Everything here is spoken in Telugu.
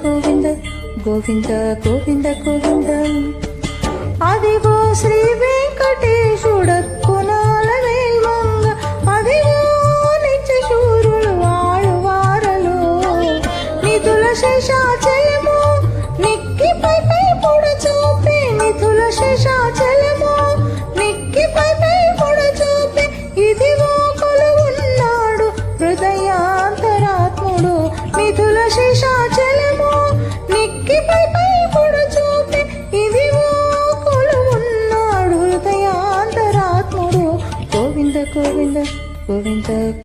గోవింద గోవింద గోవింద గోవింద అదిగో శ్రీ వెంకటేశుడక్కునాల వేల్మంగ అదిగో నిత్య శూరులు ఆడువారలు నిధుల శేషాచలము నిక్కిపై పొడ చూపి నిధుల శేషాచలము నిక్కిపై పొడ చూపి ఇదిగో కొలువున్నాడు హృదయాంతరాత్ముడు నిధుల శేషాచలము నిక్కిపై పొడ చూపి ఇదిగో కొలువున్నాడు హృదయాంతరాత్ముడు గోవింద గోవింద గోవింద